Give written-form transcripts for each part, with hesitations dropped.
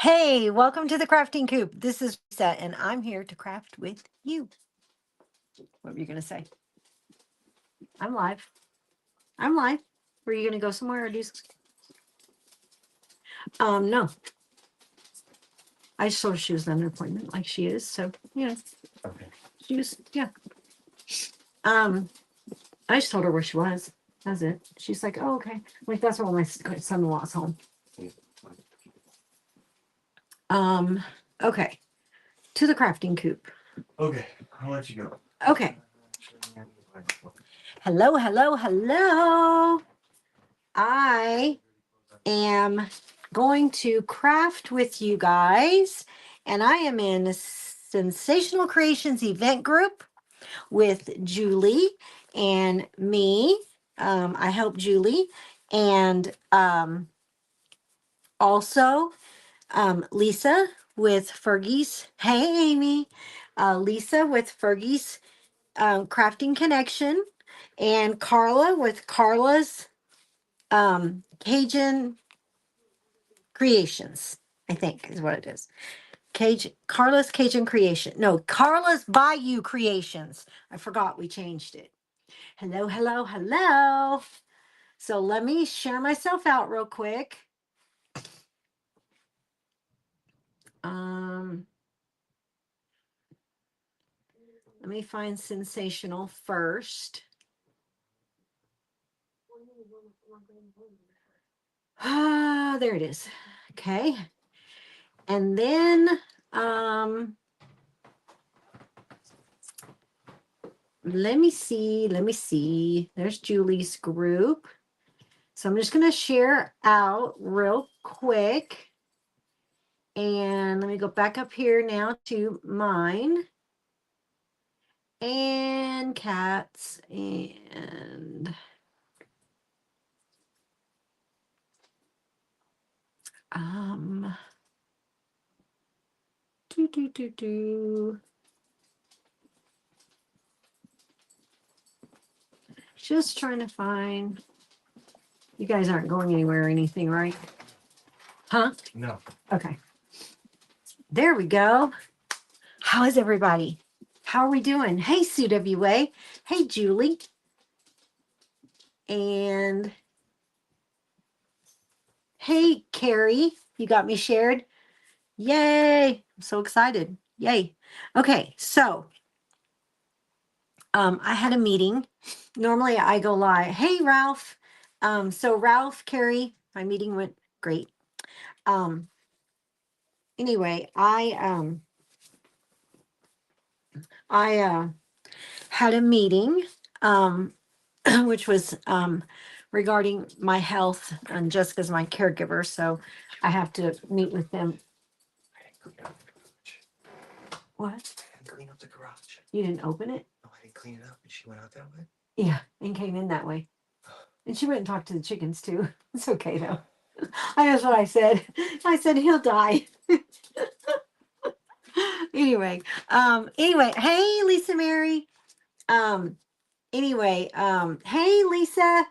Hey, welcome to the Crafting Coop. This is Lisa, and I'm here to craft with you. What were you going to say? I'm live. I'm live. Were you going to go somewhere or do? No. I just told her she was on an appointment, like she is. So Okay. she was. Yeah. I just told her where she was. That's it. She's like, oh, okay. Like that's where my son-in-law's home. Okay. To the Crafting Coop. Okay, I'll let you go. Okay. Hello, hello, hello. I am going to craft with you guys, and I am in a Sensational Creations event group with Julie and me. I help Julie, and also Lisa with Fergie's. Hey, Amy. Lisa with Fergie's Crafting Connection, and Carla with Carla's Cajun Creations, I think is what it is. Carla's Cajun Creation. No, Carla's Bayou Creations. I forgot we changed it. Hello, hello, hello. So let me share myself out real quick. Let me find Sensational first. Ah, there it is. Okay. And then let me see. There's Julie's group. So I'm just going to share out real quick. And let me go back up here now to mine. And cats and just trying to find. You guys aren't going anywhere or anything, right? Huh? No. Okay. There we go. How is everybody? How are we doing? Hey, Sue WA. Hey, Julie. And hey, Carrie. You got me shared. Yay. I'm so excited. Yay. Okay, so I had a meeting. Normally I go live. Hey, Ralph. So Ralph, Carrie, my meeting went great. Anyway, I had a meeting, which was regarding my health, and Jessica's my caregiver, so I have to meet with them. I didn't clean up the garage. What? I didn't clean up the garage. You didn't open it? No, I didn't clean it up, and she went out that way. Yeah, and came in that way. And she went and talked to the chickens too. It's okay though. That's what I said. I said he'll die. Anyway, hey Lisa Mary. Hey Lisa.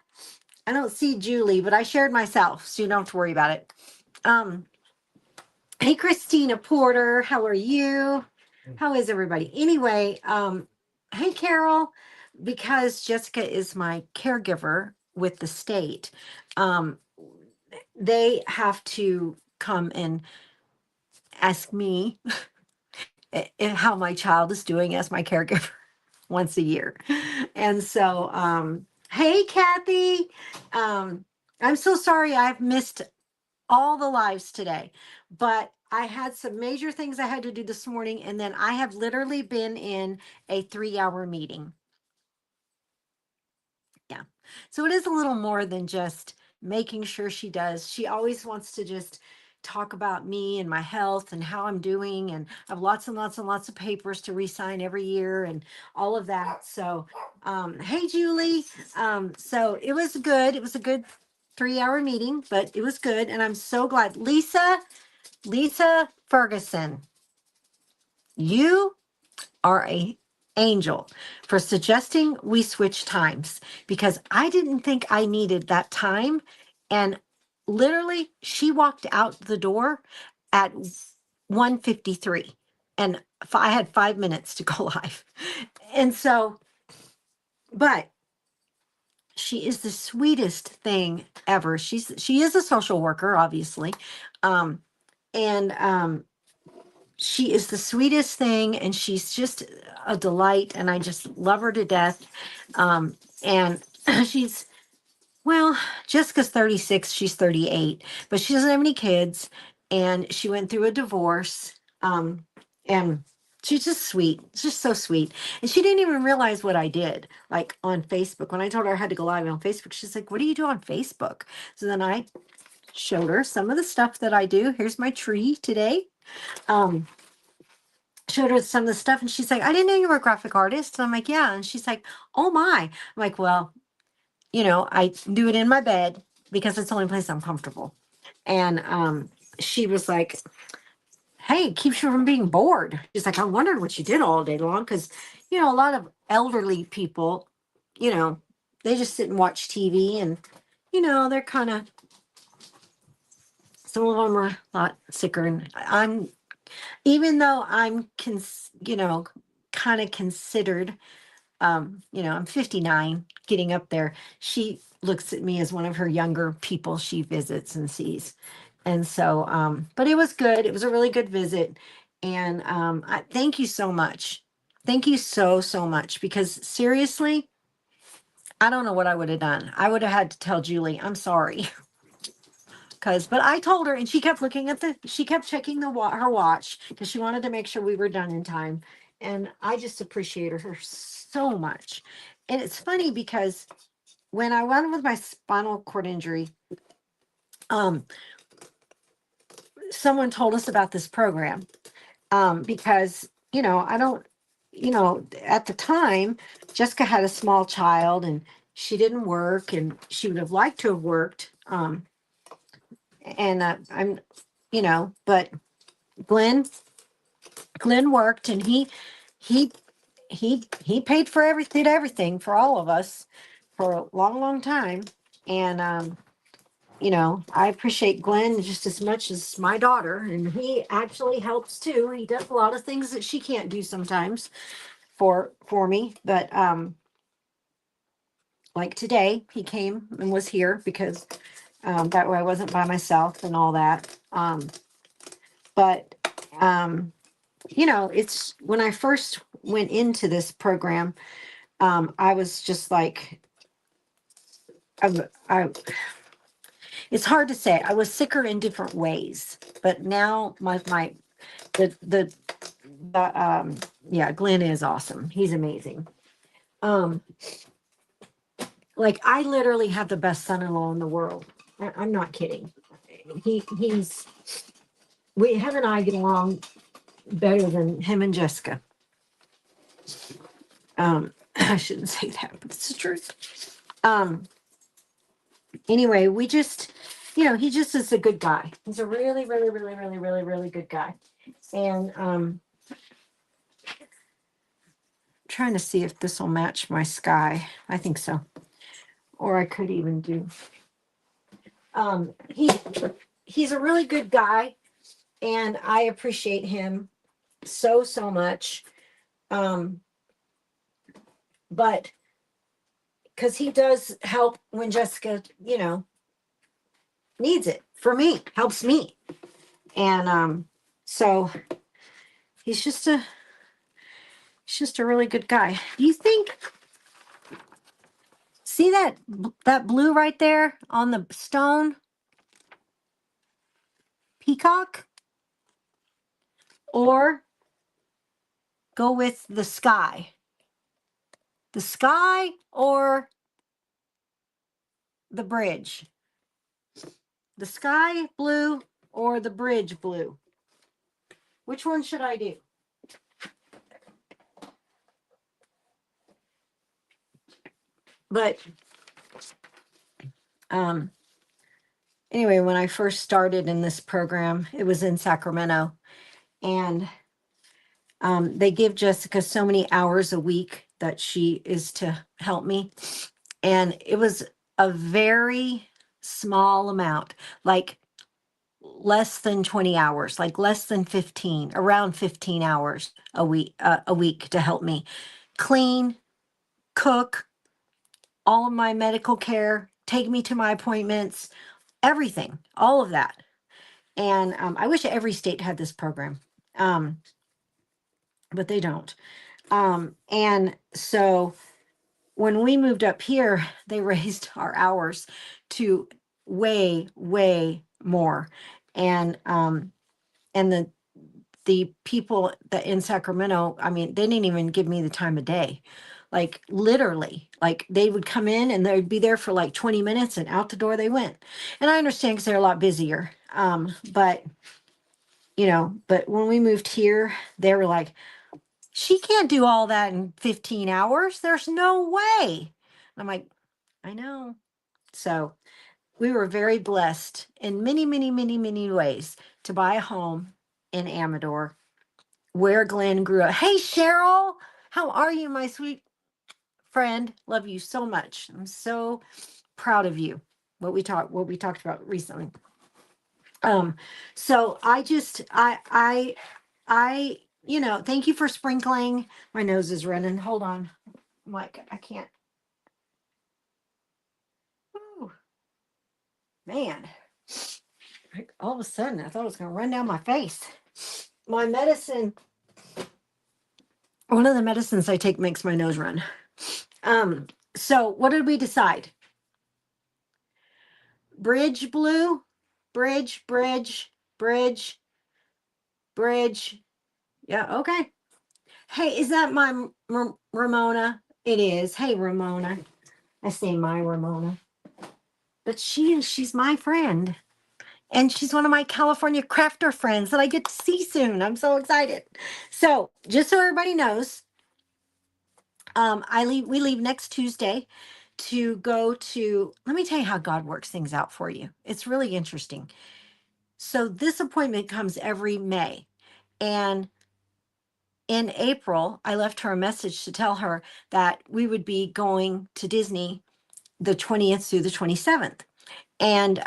I don't see Julie, but I shared myself, so you don't have to worry about it. Hey Christina Porter, how are you? How is everybody? Anyway, hey Carol, because Jessica is my caregiver with the state, they have to come and ask me how my child is doing as my caregiver once a year. And so, hey Kathy, I'm so sorry I've missed all the lives today, but I had some major things I had to do this morning, and then I have literally been in a 3-hour meeting. Yeah. So it is a little more than just making sure she does. She always wants to just talk about me and my health and how I'm doing. And I have lots and lots and lots of papers to re-sign every year and all of that. So, hey, Julie. So it was good. It was a good 3-hour meeting, but it was good. And I'm so glad. Lisa Ferguson, you are a angel for suggesting we switch times, because I didn't think I needed that time. And literally, she walked out the door at 1:53, and I had 5 minutes to go live. And so, but she is the sweetest thing ever. She is a social worker, obviously. And she is the sweetest thing, and she's just a delight, and I just love her to death. And she's, well, Jessica's 36, she's 38, but she doesn't have any kids, and she went through a divorce. And she's just sweet. It's just so sweet. And she didn't even realize what I did, like on Facebook. When I told her I had to go live on Facebook, she's like, "What do you do on Facebook?" So then I showed her some of the stuff that I do. Here's my tree today. Um, Showed her some of the stuff, and she's like, "I didn't know you were a graphic artist." And I'm like, "Yeah." And she's like, "Oh my." I'm like, "Well, I do it in my bed because it's the only place I'm comfortable." And she was like, "Hey, it keeps you from being bored." She's like, "I wondered what you did all day long." Because, a lot of elderly people, you know, they just sit and watch TV, and, they're kind of, some of them are a lot sicker. And even though I'm, kind of considered, I'm 59, getting up there. She looks at me as one of her younger people she visits and sees. And so, but it was good. It was a really good visit. And thank you so much. Thank you so, so much. Because seriously, I don't know what I would have done. I would have had to tell Julie, "I'm sorry." But I told her, and she kept she kept checking her watch because she wanted to make sure we were done in time. And I just appreciated her so much. And it's funny because when I went with my spinal cord injury, um, someone told us about this program. Because, I don't, at the time, Jessica had a small child, and she didn't work, and she would have liked to have worked. And but Glenn, Glenn worked, and he he paid for everything, for all of us for a long, long time. And I appreciate Glenn just as much as my daughter, and he actually helps too. He does a lot of things that she can't do sometimes for me. But like today, he came and was here because that way I wasn't by myself and all that. But it's when I first went into this program, I was just like, I it's hard to say. I was sicker in different ways, but now the yeah, Glenn is awesome. He's amazing. Um, like I literally have the best son-in-law in the world. I'm not kidding. He's him and I get along better than him and Jessica. I shouldn't say that, but it's the truth. Anyway, we just, he just is a good guy. He's a really, really, really, really, really, really good guy. And trying to see if this will match my sky. I think so. Or I could even do. He's a really good guy, and I appreciate him so, so much. But because he does help when Jessica, needs it for me, helps me. And so he's just a really good guy. Do you think, see that blue right there on the stone? Peacock? Or go with the sky? The sky or the bridge? The sky blue or the bridge blue? Which one should I do? But anyway, when I first started in this program, it was in Sacramento, and they give Jessica so many hours a week that she is to help me, and it was a very small amount, like less than 20 hours, like less than 15, around 15 hours a week to help me clean, cook, all of my medical care, take me to my appointments, everything, all of that. And I wish every state had this program, but they don't. And so when we moved up here, they raised our hours to way, way more. And the people that in Sacramento, I mean, they didn't even give me the time of day. Like literally, like they would come in and they'd be there for like 20 minutes and out the door they went. And I understand because they're a lot busier. But but when we moved here, they were like, she can't do all that in 15 hours. There's no way. I'm like, I know. So we were very blessed in many, many, many, many ways to buy a home in Amador where Glenn grew up. Hey, Cheryl, how are you, my sweet friend? Love you so much. I'm so proud of you. What we talked about recently. So thank you for sprinkling. My nose is running. Hold on, Mike. I can't. Ooh, man. Like, all of a sudden, I thought it was going to run down my face. My medicine, one of the medicines I take makes my nose run. So what did we decide? Bridge blue, bridge, bridge, bridge, bridge. Yeah, okay. Hey, is that my Ramona? It is. Hey, Ramona. I say my Ramona. But she's my friend. And she's one of my California crafter friends that I get to see soon. I'm so excited. So just so everybody knows, we leave next Tuesday to go to, let me tell you how God works things out for you. It's really interesting. So this appointment comes every May. And in April, I left her a message to tell her that we would be going to Disney the 20th through the 27th. And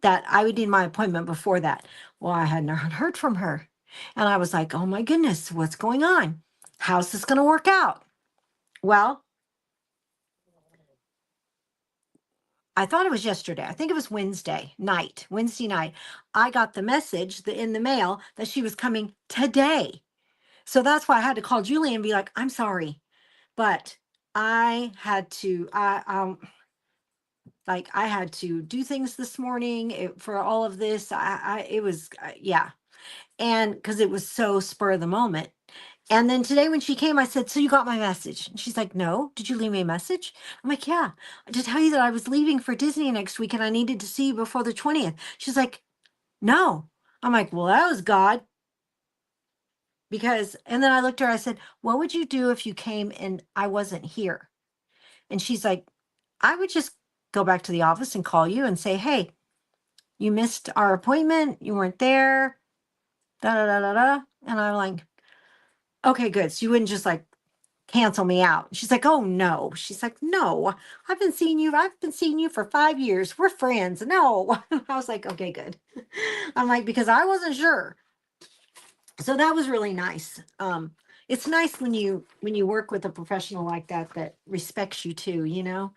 that I would need my appointment before that. Well, I hadn't heard from her. And I was like, oh my goodness, what's going on? How's this going to work out? Well, I thought it was yesterday. I think it was Wednesday night. I got the message in the mail that she was coming today. So that's why I had to call Julie and be like, I'm sorry, but I had to, I had to do things this morning for all of this. It was, yeah. And because it was so spur of the moment. And then today when she came, I said, so you got my message? And she's like, no, did you leave me a message? I'm like, yeah, to tell you that I was leaving for Disney next week and I needed to see you before the 20th. She's like, no. I'm like, well, that was God. And then I looked at her, I said, what would you do if you came and I wasn't here? And she's like, I would just go back to the office and call you and say, hey, you missed our appointment. You weren't there. Da da da da da. And I'm like, okay, good. So you wouldn't just like cancel me out. She's like, oh no. She's like, no, I've been seeing you for 5 years. We're friends. No. I was like, okay, good. I'm like, because I wasn't sure. So that was really nice. It's nice when you work with a professional like that respects you too,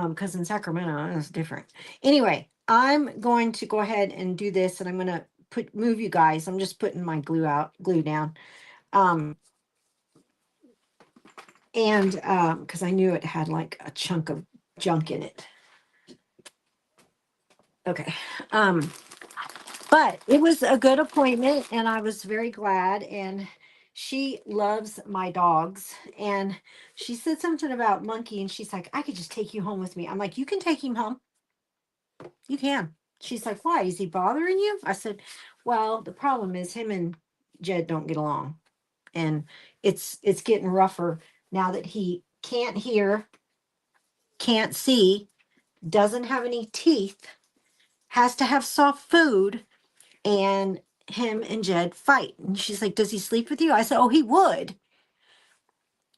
because in Sacramento it's different. Anyway, I'm going to go ahead and do this, and I'm going to move you guys. I'm just putting my glue down. And because I knew it had like a chunk of junk in it. Okay. But it was a good appointment, and I was very glad. And she loves my dogs. And she said something about Monkey, and she's like, I could just take you home with me. I'm like, you can take him home. You can. She's like, why? Is he bothering you? I said, well, the problem is him and Jed don't get along. And it's getting rougher now that he can't hear, can't see, doesn't have any teeth, has to have soft food, and him and Jed fight. And she's like, does he sleep with you? I said, oh, he would,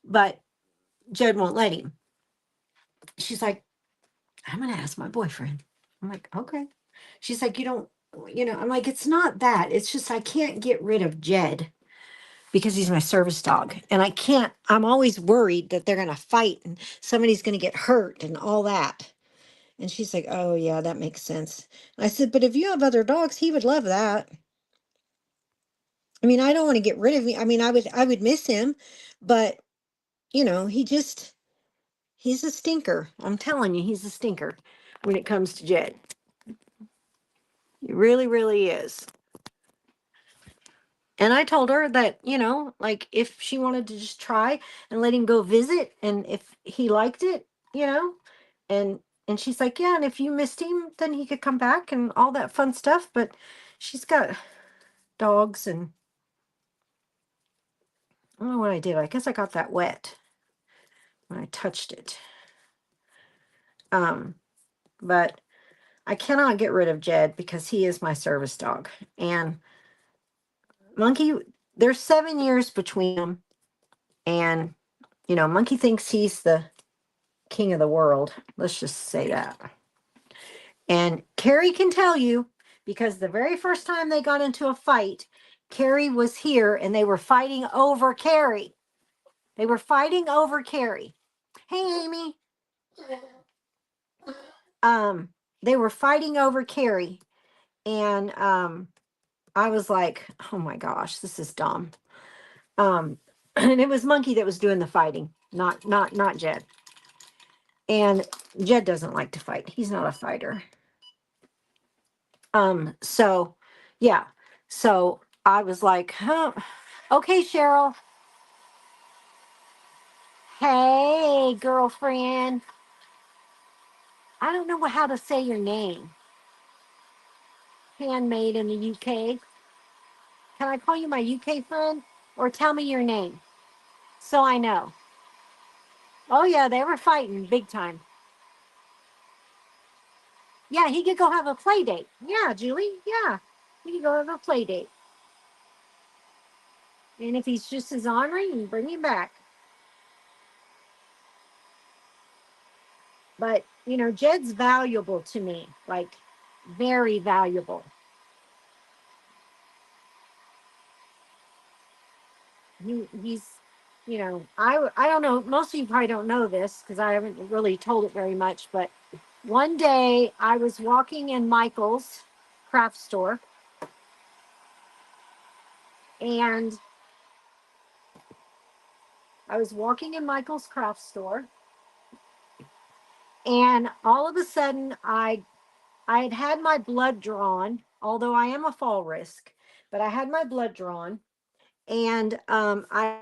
but Jed won't let him. She's like, I'm going to ask my boyfriend. I'm like, okay. She's like, you don't I'm like, it's not that. It's just I can't get rid of Jed because he's my service dog. And I can't, I'm always worried that they're going to fight and somebody's going to get hurt and all that. And she's like, oh, yeah, that makes sense. I said, but if you have other dogs, he would love that. I mean, I don't want to get rid of him. I mean, I would miss him, but he's a stinker. I'm telling you, he's a stinker when it comes to Jed. He really, really is. And I told her that, like if she wanted to just try and let him go visit and if he liked it, and and she's like, yeah, and if you missed him, then he could come back and all that fun stuff. But she's got dogs and I don't know what I did. I guess I got that wet when I touched it. Um, but I cannot get rid of Jed because he is my service dog. And Monkey, there's 7 years between them. And, Monkey thinks he's the king of the world. Let's just say that. And Carrie can tell you because the very first time they got into a fight, Carrie was here and they were fighting over Carrie. They were fighting over Carrie. Hey, Amy. They were fighting over Carrie. And I was like, oh my gosh, this is dumb. And it was Monkey that was doing the fighting, not Jed. And Jed doesn't like to fight. He's not a fighter. So yeah. So I was like, huh, okay, Cheryl. Hey, girlfriend. I don't know how to say your name. Handmade in the UK. Can I call you my UK friend? Or tell me your name so I know. Oh yeah, they were fighting big time. Yeah, he could go have a play date. Yeah, Julie. Yeah. He could go have a play date. And if he's just as ornery, you bring him back. But, Jed's valuable to me, like very valuable. He's, I don't know. Most of you probably don't know this because I haven't really told it very much. But one day I was walking in Michael's craft store and I was walking in Michael's craft store and all of a sudden I had had my blood drawn, although I am a fall risk, but I had my blood drawn, and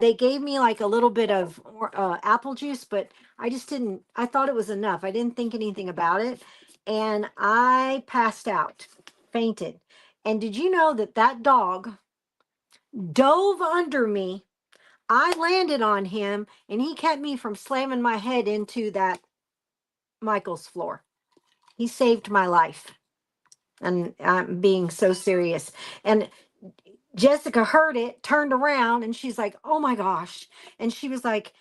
they gave me like a little bit of apple juice, but I just didn't. I thought it was enough. I didn't think anything about it, and I passed out, fainted. And did you know that that dog dove under me? I landed on him, and he kept me from slamming my head into that Michael's floor. He saved my life. And I'm being so serious. And Jessica heard it, turned around, and she's like, oh my gosh. And she was like,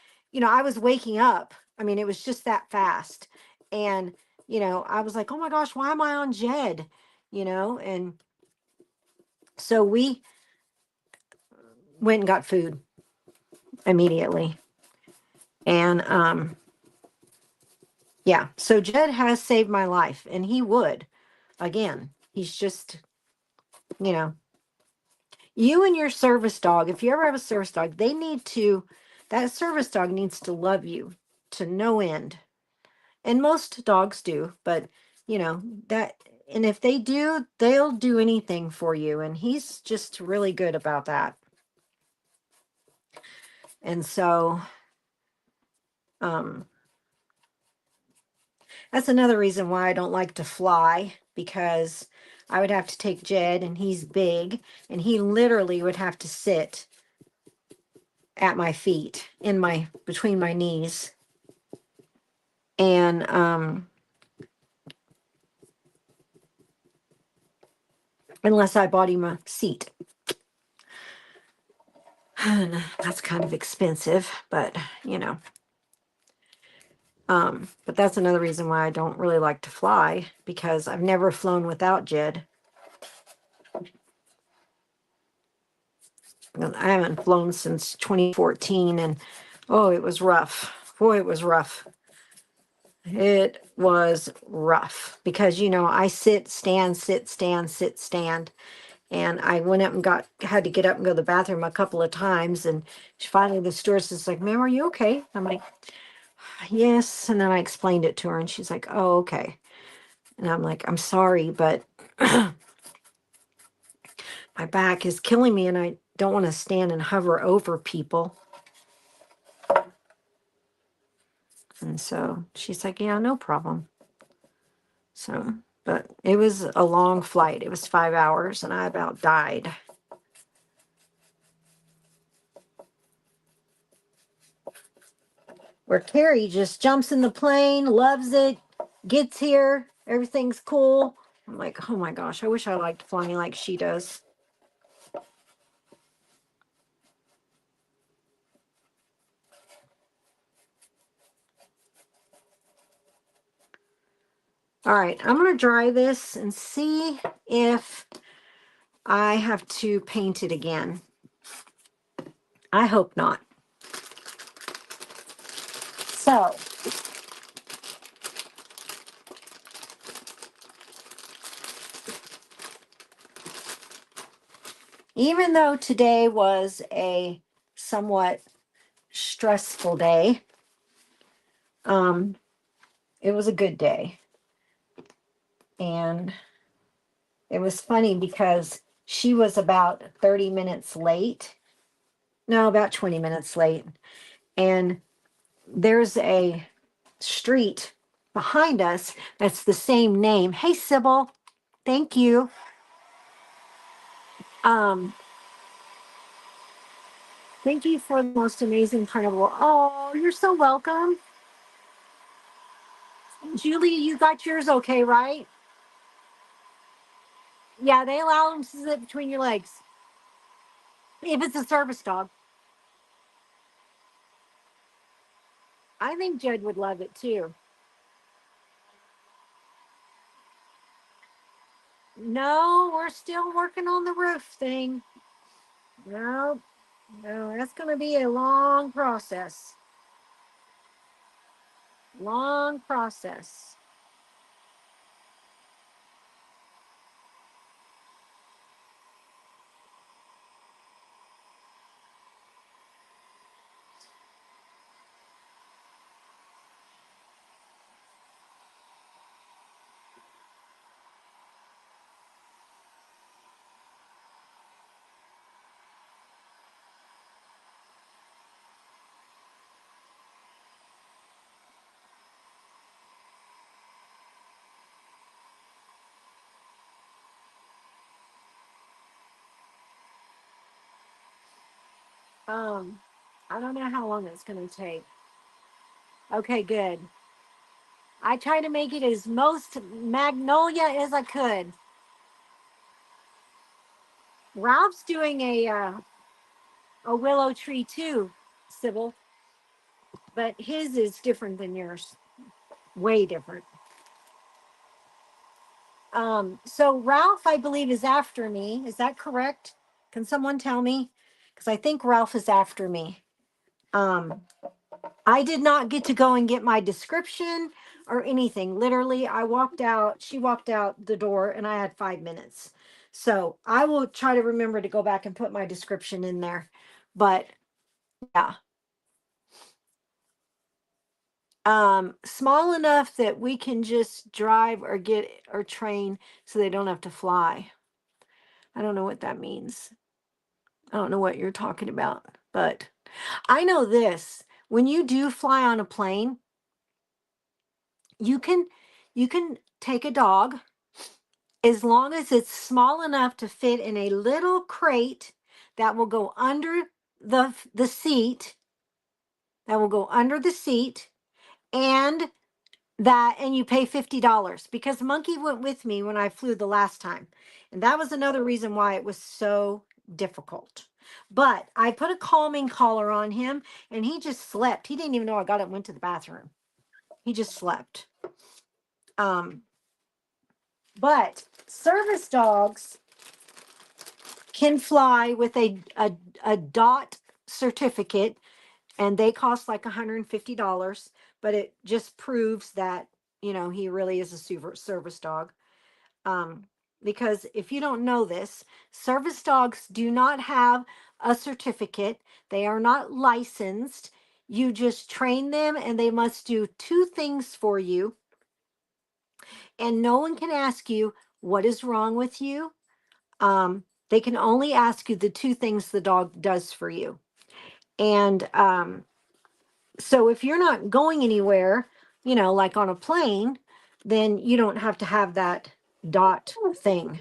I was waking up. I mean, it was just that fast. And, I was like, oh my gosh, why am I on Jed? And so we went and got food immediately. And yeah, so Jed has saved my life, and he would again. He's just, you know, you and your service dog, if you ever have a service dog, that service dog needs to love you to no end. And most dogs do, but that, and if they do, they'll do anything for you. And he's just really good about that. And so, um, that's another reason why I don't like to fly because I would have to take Jed and he's big and he literally would have to sit at my feet between my knees. And unless I bought him a seat. And that's kind of expensive, but but that's another reason why I don't really like to fly because I've never flown without Jed. I haven't flown since 2014, and oh, it was rough. Boy, it was rough. It was rough because I sit, stand, sit, stand, sit, stand, and I went up and had to get up and go to the bathroom a couple of times, and finally the stewardess is like, "Ma'am, are you okay?" I'm like, "Yes," and then I explained it to her, and she's like, "Oh, okay," and I'm like, "I'm sorry, but my back is killing me, and I don't want to stand and hover over people." And so she's like, "Yeah, no problem." So, but it was a long flight. It was 5 hours, and I about died. Where Carrie just jumps in the plane, loves it, gets here, everything's cool. I'm like, oh my gosh, I wish I liked flying like she does. All right, I'm going to dry this and see if I have to paint it again. I hope not. So, even though today was a somewhat stressful day, it was a good day. And it was funny because she was about 30 minutes late. No, about 20 minutes late. And there's a street behind us that's the same name. Hey, Sybil, thank you. Um, Thank you for the most amazing carnival. Oh, you're so welcome. Julie, you got yours okay, right? Yeah, they allow them to sit between your legs. If it's a service dog. I think Jed would love it too. No, we're still working on the roof thing. No, no, that's going to be a long process. Long process. Um, I don't know how long it's going to take. Okay, good. I tried to make it as most magnolia as I could. Ralph's doing a willow tree too, Sybil, but his is different than yours. Way different. So Ralph, I believe, is after me. Is that correct? Can someone tell me? Because I think Ralph is after me. Um, I did not get to go and get my description or anything. Literally, I walked out, she walked out the door, and I had 5 minutes. So I will try to remember to go back and put my description in there. But yeah. Small enough that we can just drive or get or train so they don't have to fly. I don't know what that means. I don't know what you're talking about, but I know this. When you do fly on a plane, you can take a dog as long as it's small enough to fit in a little crate that will go under the seat, that will go under the seat, and you pay $50 because Monkey went with me when I flew the last time. And that was another reason why it was so difficult. But I put a calming collar on him and he just slept. He didn't even know I got up and went to the bathroom. He just slept. But service dogs can fly with a dot certificate, and they cost like $150, but it just proves that, he really is a service dog. Um, because if you don't know this, service dogs do not have a certificate. They are not licensed. You just train them, and they must do two things for you. And no one can ask you what is wrong with you. They can only ask you the two things the dog does for you. And so if you're not going anywhere, like on a plane, then you don't have to have that dot thing.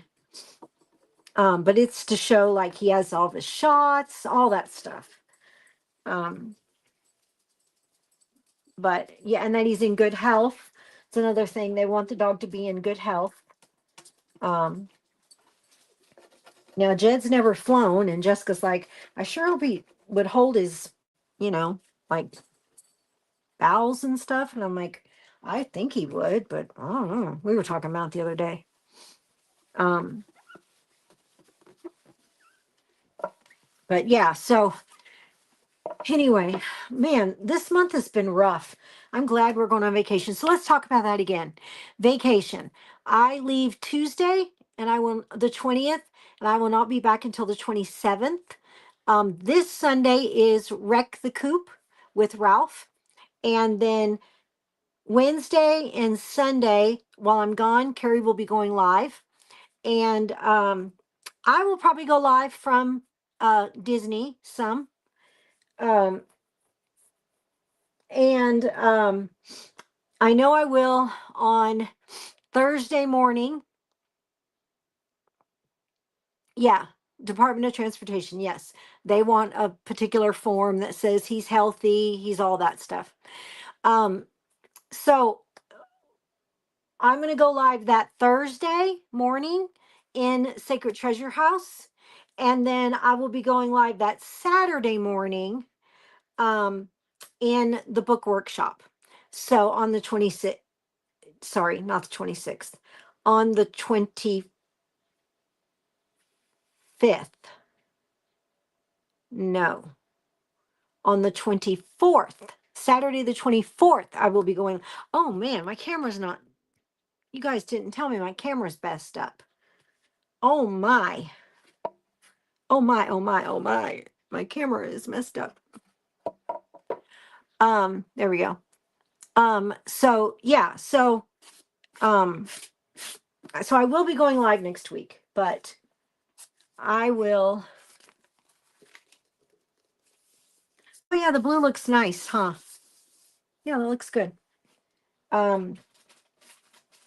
But it's to show like he has all the shots, all that stuff. Um, but yeah, and that he's in good health. It's another thing. They want the dog to be in good health. Um, Now Jed's never flown, and Jessica's like, I sure hope he would hold his, like bowels and stuff. And I'm like, I think he would, but I don't know. We were talking about it the other day. Um, but yeah, so anyway, man, this month has been rough. I'm glad we're going on vacation. So let's talk about that again. Vacation. I leave Tuesday, and I will the 20th, and I will not be back until the 27th. This Sunday is Wreck the Coop with Ralph. And then Wednesday and Sunday, while I'm gone, Carrie will be going live. And I will probably go live from Disney some. Um, and I know I will on Thursday morning. Yeah, Department of Transportation. Yes, they want a particular form that says he's healthy, he's all that stuff. So I'm going to go live that Thursday morning in Sacred Treasure House. And then I will be going live that Saturday morning in the book workshop. So on the 26th, sorry, not the 26th, on the 25th. No, on the 24th, Saturday the 24th, I will be going. Oh man, my camera's not, you guys didn't tell me my camera's messed up. Oh my. Oh my, oh my, oh my. My camera is messed up. There we go. So yeah, um so I will be going live next week, but I will. Oh yeah, the blue looks nice, huh? Yeah, that looks good.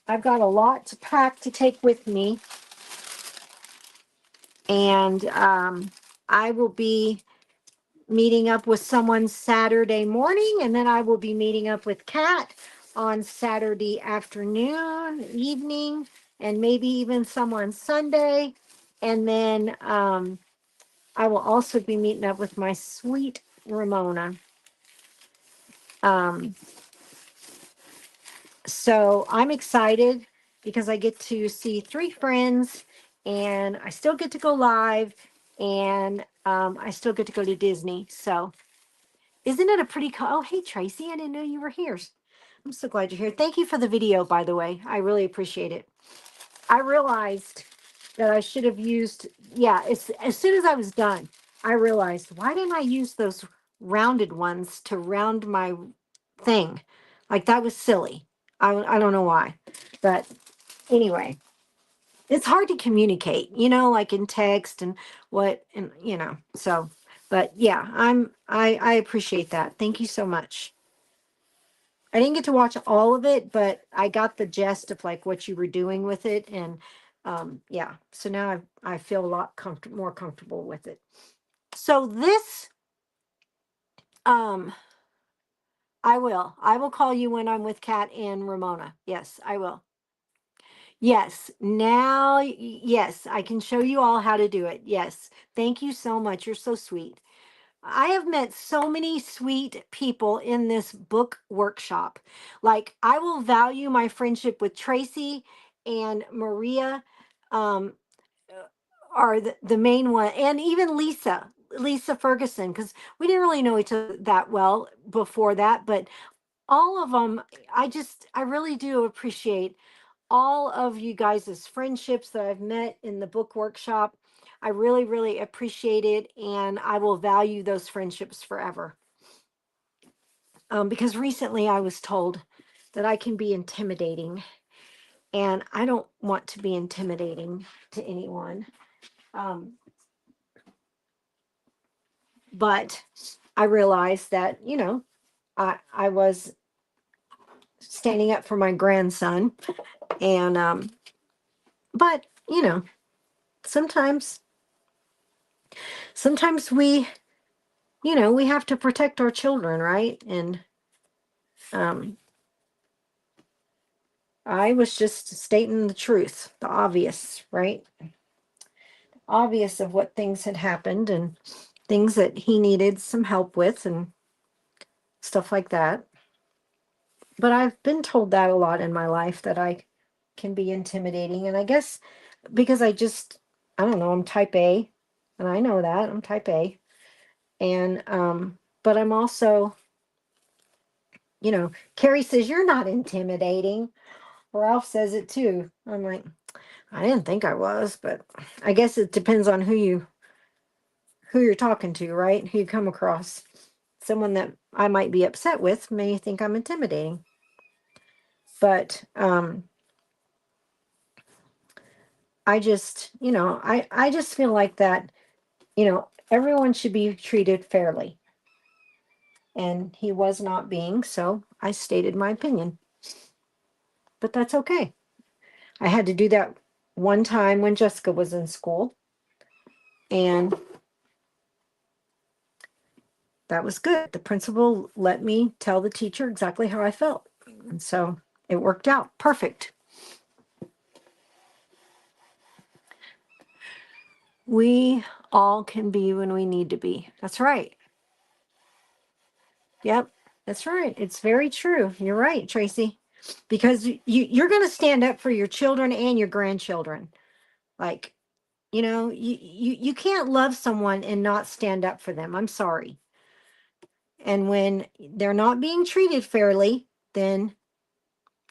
I've got a lot to pack to take with me. And I will be meeting up with someone Saturday morning, and then I will be meeting up with Kat on Saturday afternoon, evening, and maybe even some on Sunday. And then I will also be meeting up with my sweet Ramona. Um, so I'm excited because I get to see three friends, and I still get to go live, and I still get to go to Disney. So isn't it a pretty oh, hey, Tracy, I didn't know you were here. I'm so glad you're here. Thank you for the video, by the way. I really appreciate it. I realized that I should have used, yeah, as soon as I was done, I realized, why didn't I use those rounded ones to round my thing? Like, that was silly. I don't know why. But anyway, it's hard to communicate, like in text and so, but yeah, I appreciate that. Thank you so much. I didn't get to watch all of it, but I got the gist of like what you were doing with it. And yeah, so now I feel a lot more comfortable with it. So this, um, I will call you when I'm with Kat and Ramona. Yes, I will. Yes, now, yes, I can show you all how to do it. Yes, thank you so much. You're so sweet. I have met so many sweet people in this book workshop. Like, I will value my friendship with Tracy and Maria. Um, are the main one, and even Lisa Ferguson, because we didn't really know each other that well before that, but all of them, I really do appreciate all of you guys' friendships that I've met in the book workshop. I really, really appreciate it, and I will value those friendships forever. Because recently I was told that I can be intimidating, and I don't want to be intimidating to anyone. Um, but I realized that, I was standing up for my grandson, and but sometimes sometimes we have to protect our children, right? And um I was just stating the truth, the obvious, right? Obvious of what things had happened and things that he needed some help with and stuff like that. But I've been told that a lot in my life, that I can be intimidating. And I guess because I don't know, I'm type A, and I know that I'm type A. And, but I'm also, Carrie says, you're not intimidating. Ralph says it too. I'm like, I didn't think I was, but I guess it depends on who you're talking to, right? Who you come across. Someone that I might be upset with may think I'm intimidating. But I just, I just feel like that, everyone should be treated fairly. And he was not being, so I stated my opinion. But that's okay. I had to do that one time when Jessica was in school. And that was good. The principal let me tell the teacher exactly how I felt. And so it worked out perfect. We all can be when we need to be. That's right. Yep, that's right. It's very true. You're right, Tracy. Because you're going to stand up for your children and your grandchildren. Like, you can't love someone and not stand up for them. I'm sorry. And when they're not being treated fairly, then,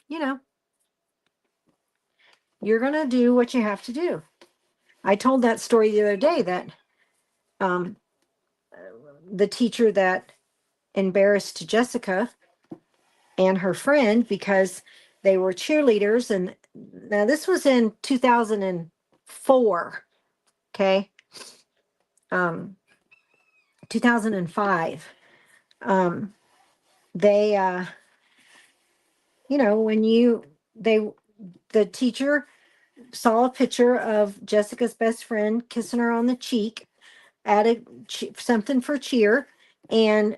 you know, you're going to do what you have to do. I told that story the other day that um, the teacher that embarrassed Jessica and her friend because they were cheerleaders. And now this was in 2004. Okay. 2005. They, when the teacher saw a picture of Jessica's best friend kissing her on the cheek, added something for cheer, and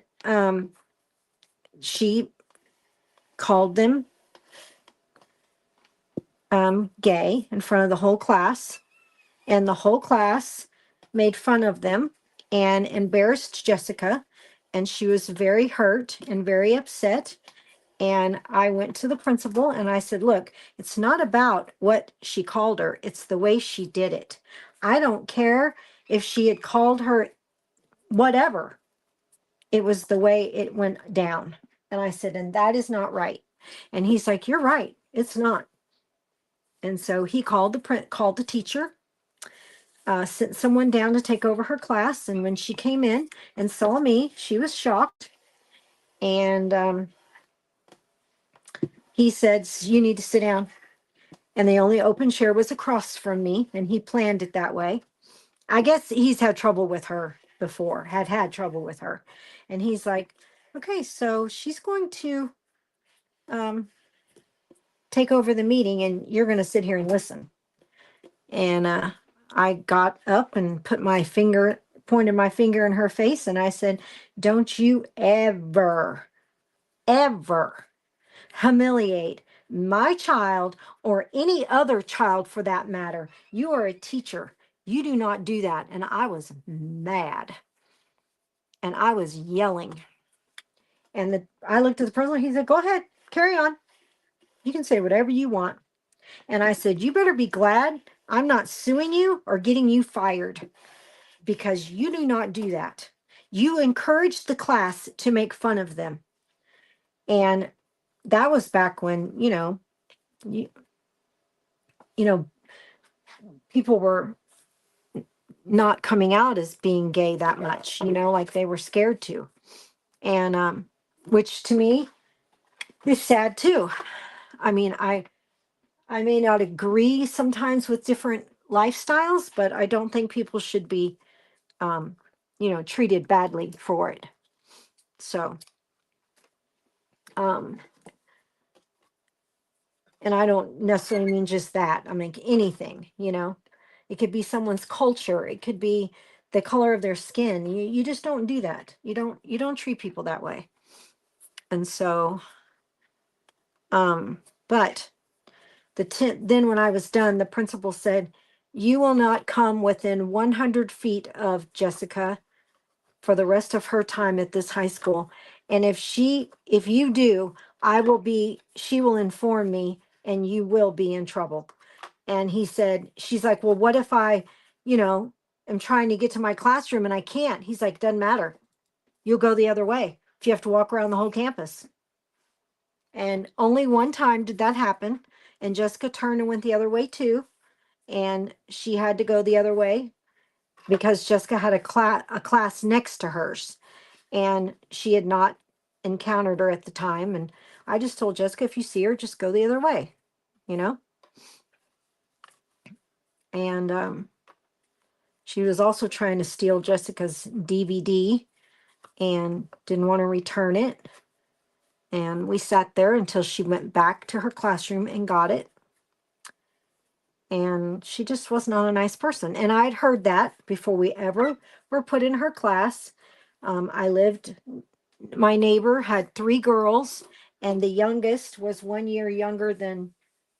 she called them gay in front of the whole class, and the whole class made fun of them and embarrassed Jessica, and she was very hurt and very upset. And I went to the principal and I said, look, it's not about what she called her, it's the way she did it. I don't care if she had called her whatever, it was the way it went down. And I said, and that is not right. And he's like, you're right, it's not. And so he called the teacher, sent someone down to take over her class. And when she came in and saw me, she was shocked. And he said, you need to sit down. And the only open chair was across from me, and he planned it that way. I guess he's had trouble with her before, had trouble with her. And he's like, okay, so she's going to um, take over the meeting, and you're going to sit here and listen. And I got up and pointed my finger in her face, and I said, don't you ever, ever humiliate my child or any other child for that matter. You are a teacher. You do not do that. And I was mad. And I was yelling. And I looked at the principal. He said, go ahead, carry on. You can say whatever you want. And I said, you better be glad I'm not suing you or getting you fired because you do not do that. You encouraged the class to make fun of them. And that was back when, you, you know, people were not coming out as being gay that much, like they were scared to. And which to me is sad too. I mean, I may not agree sometimes with different lifestyles, but I don't think people should be treated badly for it. So um and I don't necessarily mean just that. I mean anything, It could be someone's culture, it could be the color of their skin. You just don't do that. You don't treat people that way. And so but then when I was done, the principal said, "You will not come within 100 feet of Jessica for the rest of her time at this high school. And if you do, she will inform me and you will be in trouble." And he said, she's like, "Well, what if I, am trying to get to my classroom and I can't?" He's like, "Doesn't matter. You'll go the other way if you have to walk around the whole campus." And only one time did that happen. And Jessica turned and went the other way too. And she had to go the other way because Jessica had a class next to hers. And she had not encountered her at the time. And I just told Jessica, if you see her, just go the other way, you know? And she was also trying to steal Jessica's DVD and didn't want to return it. And we sat there until she went back to her classroom and got it. And she just was not a nice person. And I'd heard that before we ever were put in her class. My neighbor had 3 girls, and the youngest was 1 year younger than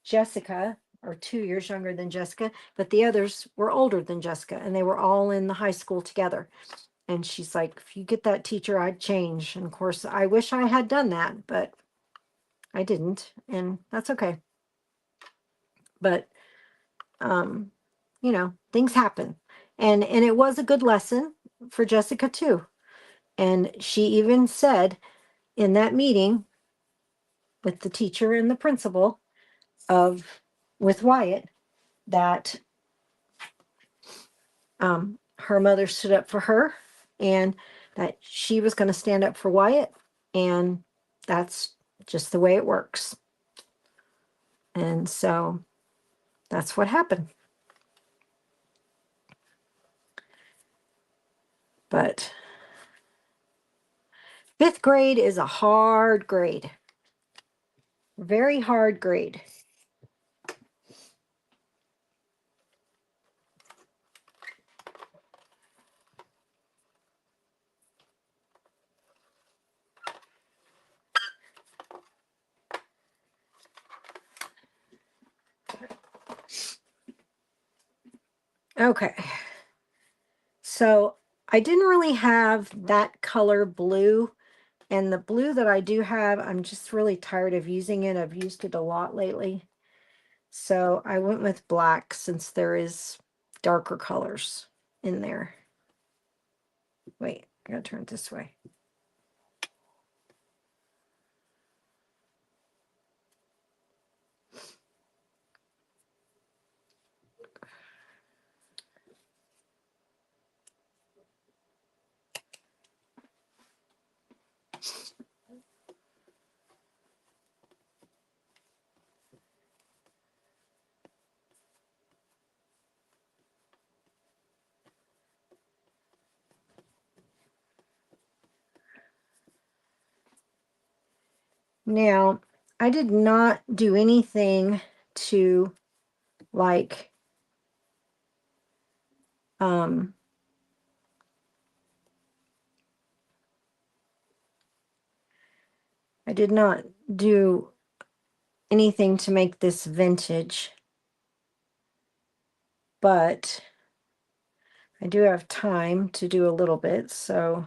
Jessica, or 2 years younger than Jessica, but the others were older than Jessica, and they were all in the high school together. And she's like, "If you get that teacher, I'd change." And of course, I wish I had done that, but I didn't, and that's okay. But things happen. And it was a good lesson for Jessica too. And she even said in that meeting with the teacher and the principal with Wyatt that her mother stood up for her and that she was going to stand up for Wyatt, and that's just the way it works. And so that's what happened. But 5th grade is a hard grade. Very hard grade. Okay. So I didn't really have that color blue. And the blue that I do have, I'm just really tired of using it. I've used it a lot lately. So I went with black since there is darker colors in there. Wait, I gotta turn it this way. Now, I did not do anything to like I did not do anything to make this vintage, but I do have time to do a little bit, so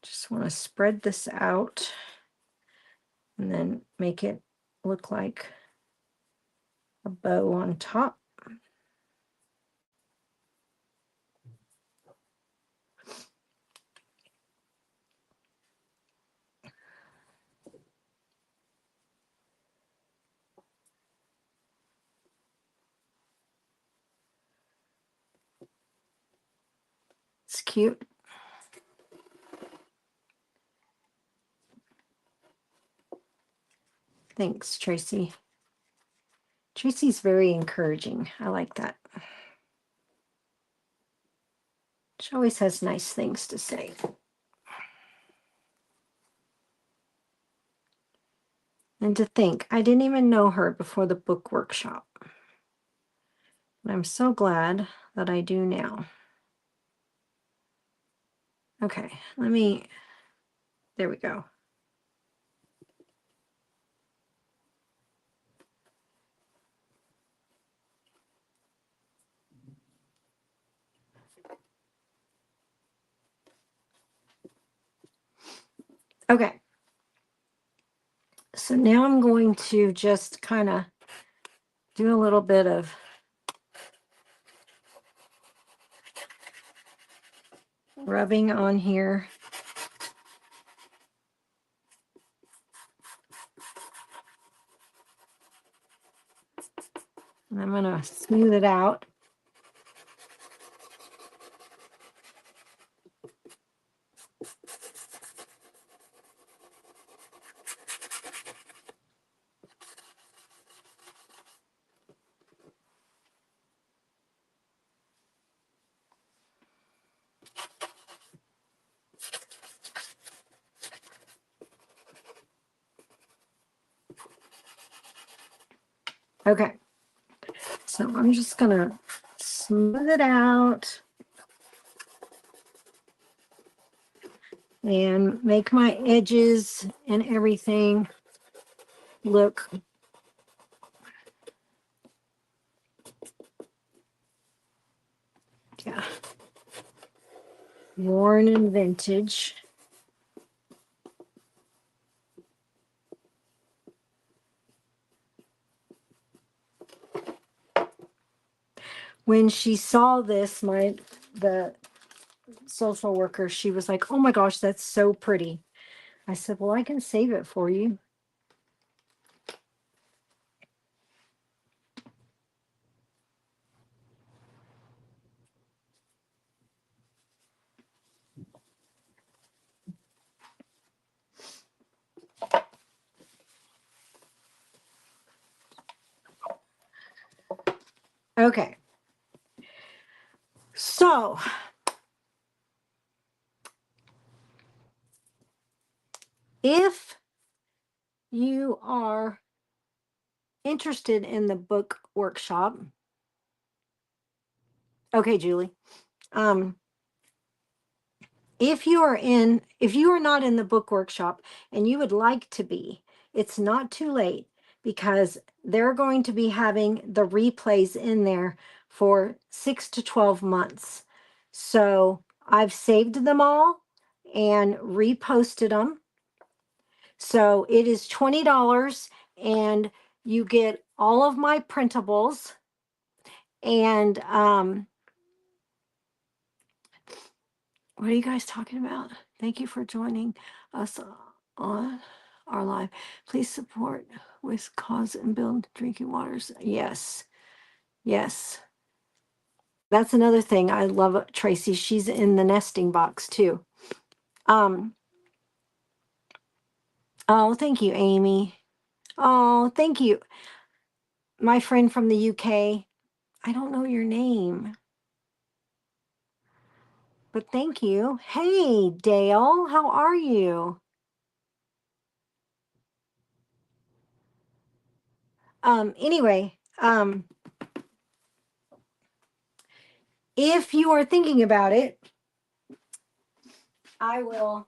just want to spread this out and then make it look like a bow on top. It's cute. Thanks, Tracy. Tracy's very encouraging. I like that. She always has nice things to say. And to think, I didn't even know her before the book workshop. But I'm so glad that I do now. Okay, there we go. Okay. So now I'm going to just kind of do a little bit of rubbing on here. And I'm going to smooth it out. Okay. So I'm just going to smooth it out and make my edges and everything look worn and vintage. When she saw this, the social worker, she was like, "Oh my gosh, that's so pretty." I said, "Well, I can save it for you." Okay. So if you are interested in the book workshop, okay, Julie. If you are not in the book workshop and you would like to be, it's not too late because they're going to be having the replays in there for 6 to 12 months. So I've saved them all and reposted them. So it is $20 and you get all of my printables and what are you guys talking about? Thank you for joining us on our live. Please support with cause and build drinking waters. Yes. Yes. That's another thing. I love Tracy. She's in the nesting box too. Oh, thank you, Amy. Oh, thank you. My friend from the UK. I don't know your name. But thank you. Hey, Dale, how are you? Anyway, if you are thinking about it, I will.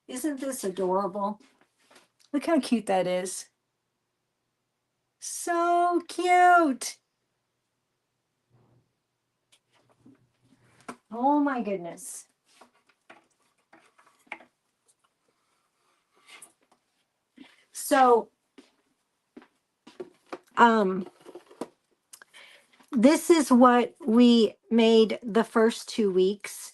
Isn't this adorable? Look how cute that is. So cute. Oh my goodness. So, this is what we made the first 2 weeks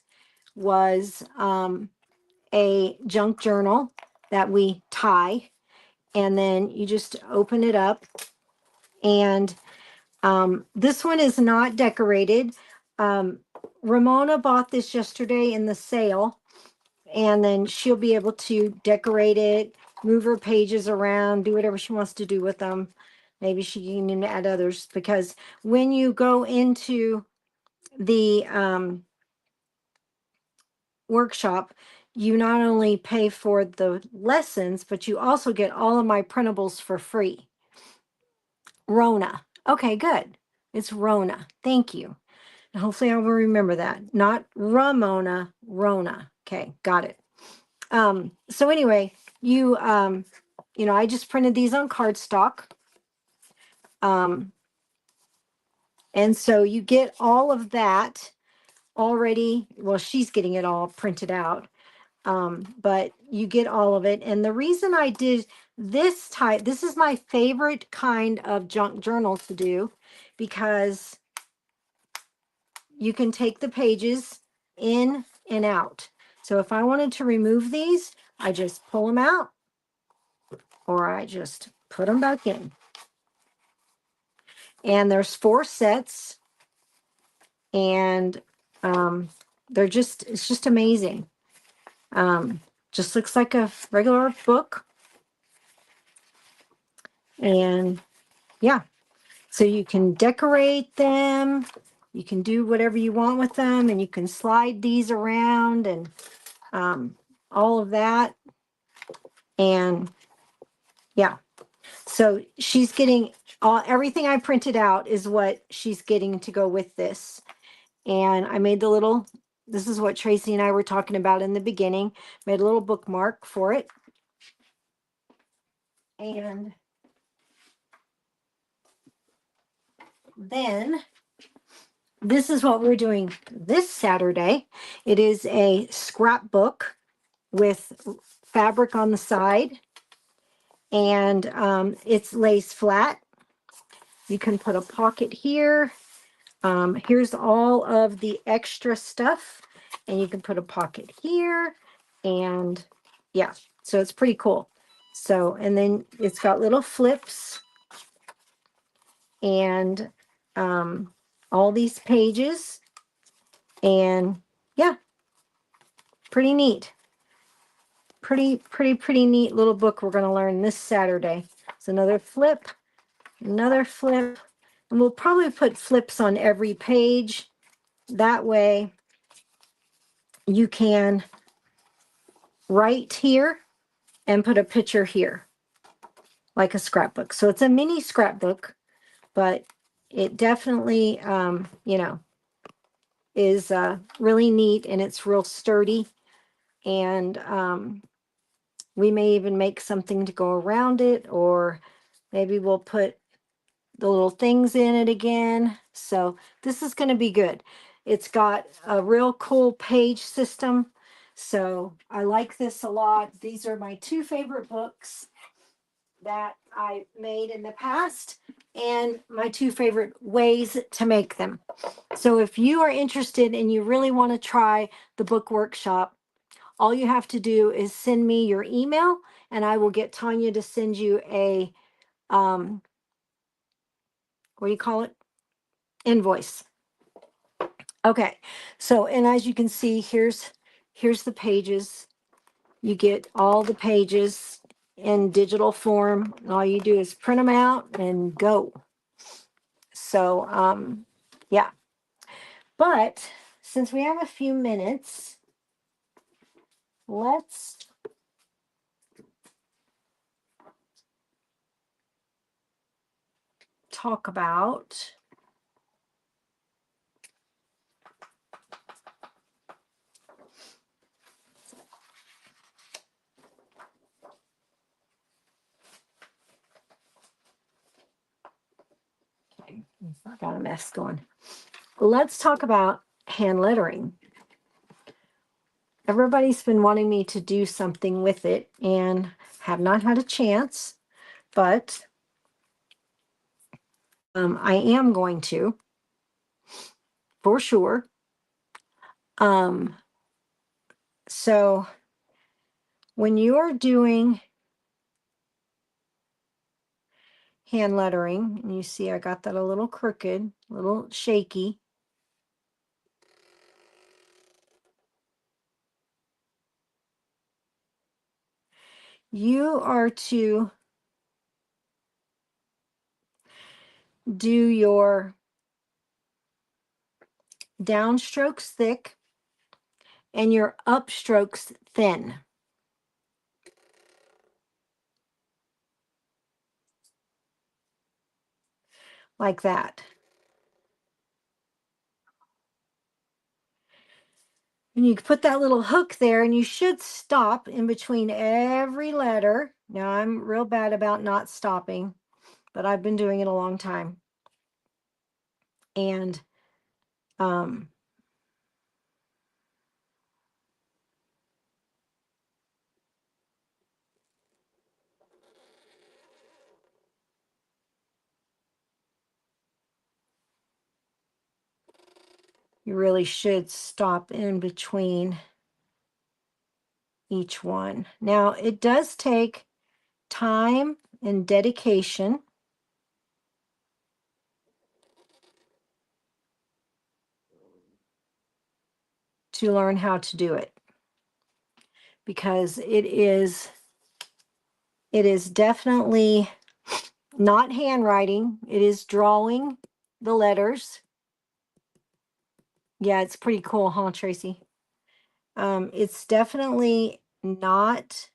was a junk journal that we tie, and then you just open it up, and this one is not decorated. Ramona bought this yesterday in the sale, and then she'll be able to decorate it, move her pages around, do whatever she wants to do with them. Maybe she can even add others, because when you go into the workshop, you not only pay for the lessons, but you also get all of my printables for free. Rona. Okay, good. It's Rona. Thank you. And hopefully I will remember that. Not Ramona, Rona. Okay, got it. So anyway, I just printed these on cardstock. And so you get all of that already. Well, she's getting it all printed out. But you get all of it. And the reason I did this type, this is my favorite kind of junk journal to do, because you can take the pages in and out. So if I wanted to remove these, I just pull them out, or I just put them back in. And there's 4 sets, and it's just amazing. Just looks like a regular book. And yeah, so you can decorate them, you can do whatever you want with them, and you can slide these around, and all of that. And yeah, so she's getting everything I printed out is what she's getting to go with this. And I made this is what Tracy and I were talking about in the beginning, made a little bookmark for it. And then this is what we're doing this Saturday. It is a scrapbook with fabric on the side, and it's lays flat. You can put a pocket here. Here's all of the extra stuff, and you can put a pocket here, and yeah, so it's pretty cool. So, and then it's got little flips, and all these pages, and yeah, pretty neat. Pretty neat little book we're going to learn this Saturday. It's another flip, and we'll probably put flips on every page. That way you can write here and put a picture here, like a scrapbook. So it's a mini scrapbook, but it definitely, is really neat, and it's real sturdy. And we may even make something to go around it, or maybe we'll put the little things in it again. So this is going to be good. It's got a real cool page system. So I like this a lot. These are my 2 favorite books that I made in the past, and my 2 favorite ways to make them. So if you are interested and you really want to try the book workshop, all you have to do is send me your email, and I will get Tanya to send you a what do you call it? Invoice. Okay. So, and as you can see, here's the pages. You get all the pages in digital form. All you do is print them out and go. So, yeah. But since we have a few minutes, let's talk about I got a mess going. Let's talk about hand lettering. Everybody's been wanting me to do something with it, and have not had a chance. but I am going to, for sure. So when you're doing hand lettering, and you see I got that a little crooked, a little shaky. You are to do your downstrokes thick and your upstrokes thin. Like that. And you put that little hook there, and you should stop in between every letter. Now, I'm real bad about not stopping, but I've been doing it a long time. And you really should stop in between each one. Now, it does take time and dedication to learn how to do it, because it is definitely not handwriting. It is drawing the letters. Yeah, it's pretty cool, huh, Tracy? It's definitely not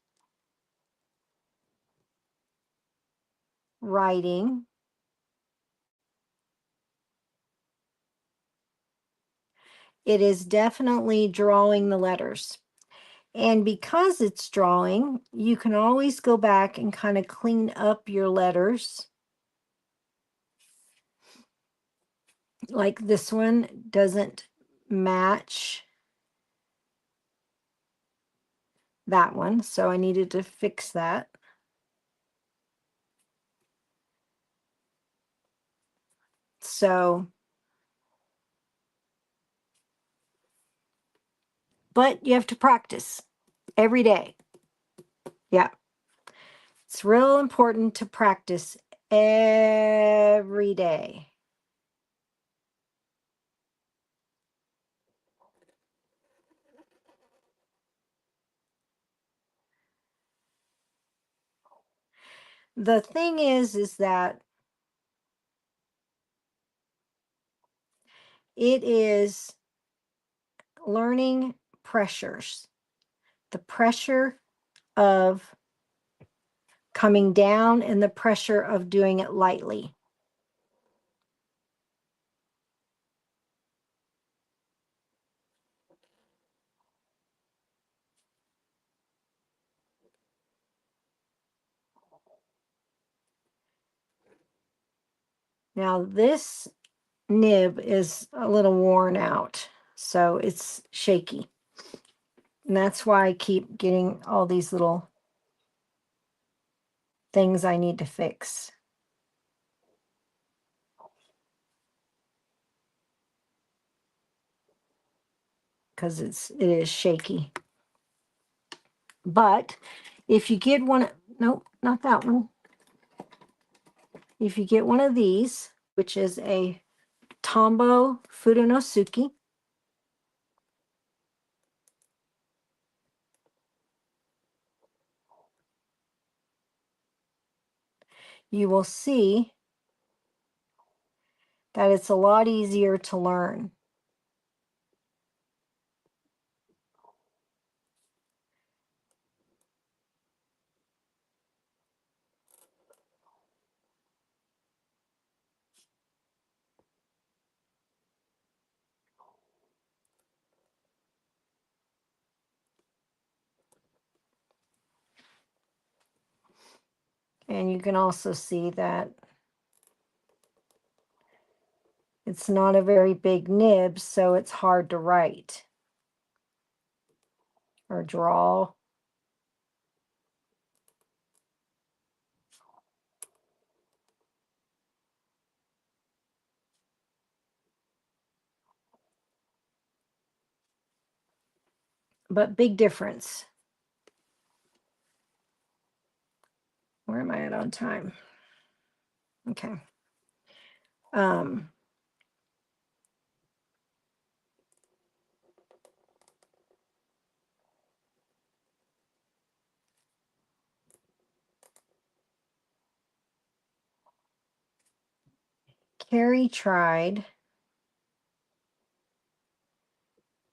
writing. It is definitely drawing the letters. And because it's drawing, you can always go back and kind of clean up your letters. Like this one doesn't match that one, so I needed to fix that. So, but you have to practice every day. Yeah. It's real important to practice every day. The thing is that it is learning pressures. The pressure of coming down and the pressure of doing it lightly. Now this nib is a little worn out, so it's shaky. And that's why I keep getting all these little things I need to fix. Because it is shaky. But if you get one, nope, not that one. If you get one of these, which is a Tombow Fudonosuke, you will see that it's a lot easier to learn. And you can also see that it's not a very big nib, so it's hard to write or draw. but big difference. Where am I at on time? Okay. Um, Carrie tried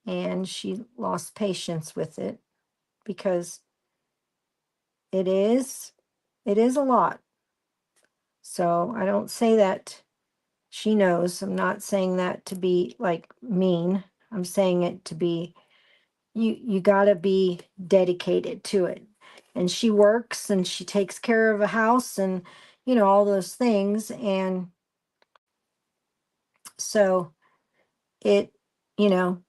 and she lost patience with it because it is a lot. So I don't say that she knows. I'm not saying that to be like mean. I'm saying it to be you got to be dedicated to it. And she works and she takes care of a house and all those things, and so it you know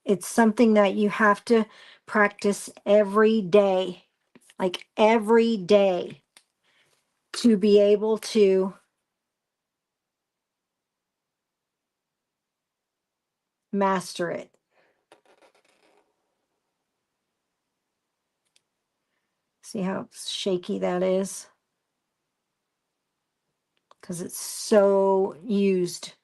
it's something that you have to practice every day, like every day, to be able to master it. See how shaky that is? Because it's so used.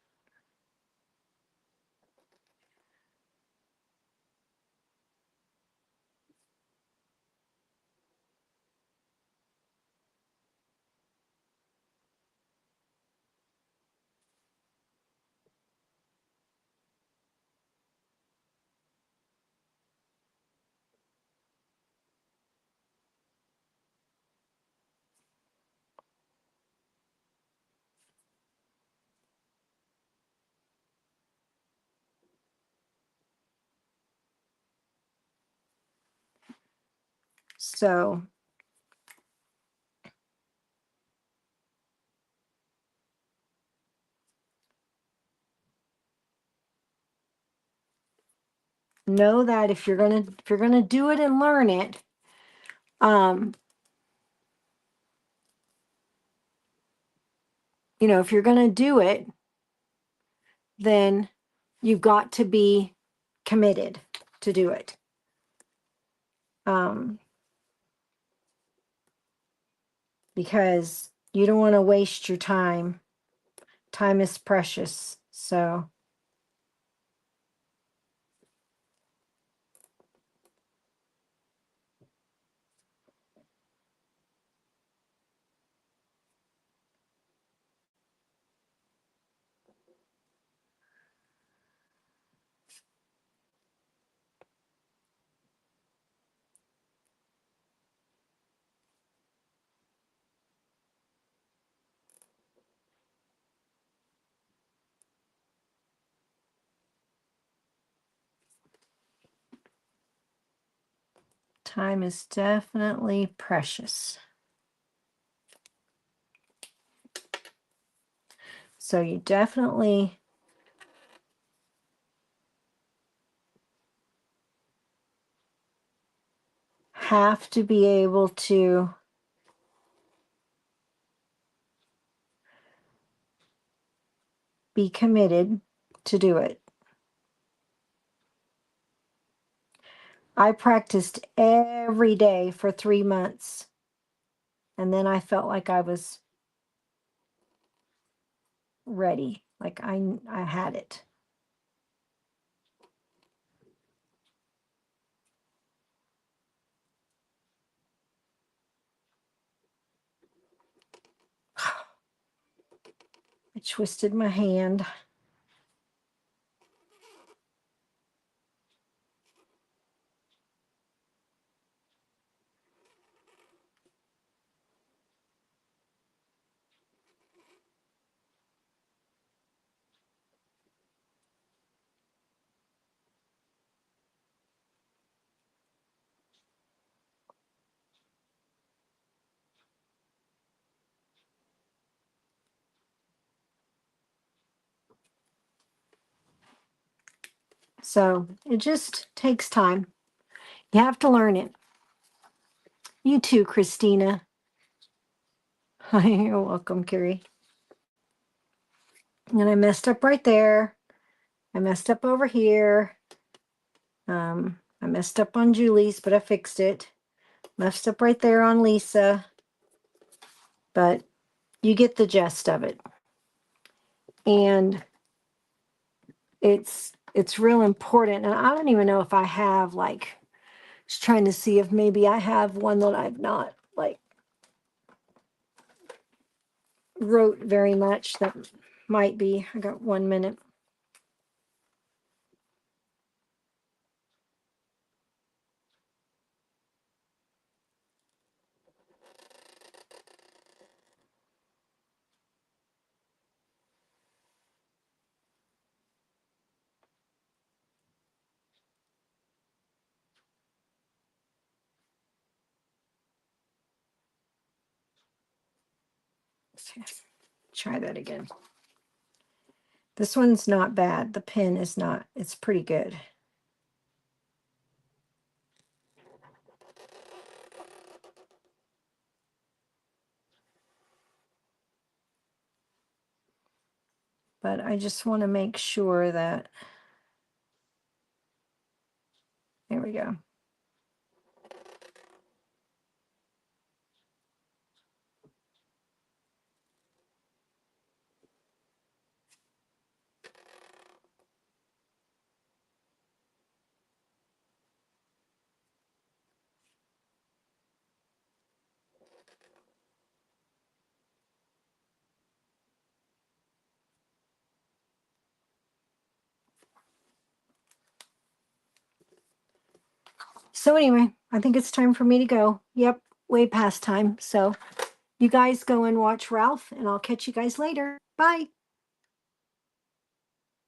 So know that if you're gonna do it and learn it, if you're gonna do it, then you've got to be committed to do it. Because you don't want to waste your time. Time is precious. So time is definitely precious. So you definitely have to be able to be committed to do it. I practiced every day for 3 months, and then I felt like I was ready, like I had it. I twisted my hand. So it just takes time. You have to learn it. You too, Christina. You're welcome, Carrie. And I messed up right there. I messed up over here. I messed up on Julie's, but I fixed it. Messed up right there on Lisa, but you get the gist of it. And it's real important. And I don't even know if I have, like, just trying to see if maybe I have one that I've not, like, wrote very much. That might be. I got 1 minute. Let's try that again. This one's not bad. The pen is not. It's pretty good. But I just want to make sure that, there we go. So anyway, I think it's time for me to go. Yep, way past time. So you guys go and watch Ralph, and I'll catch you guys later. Bye.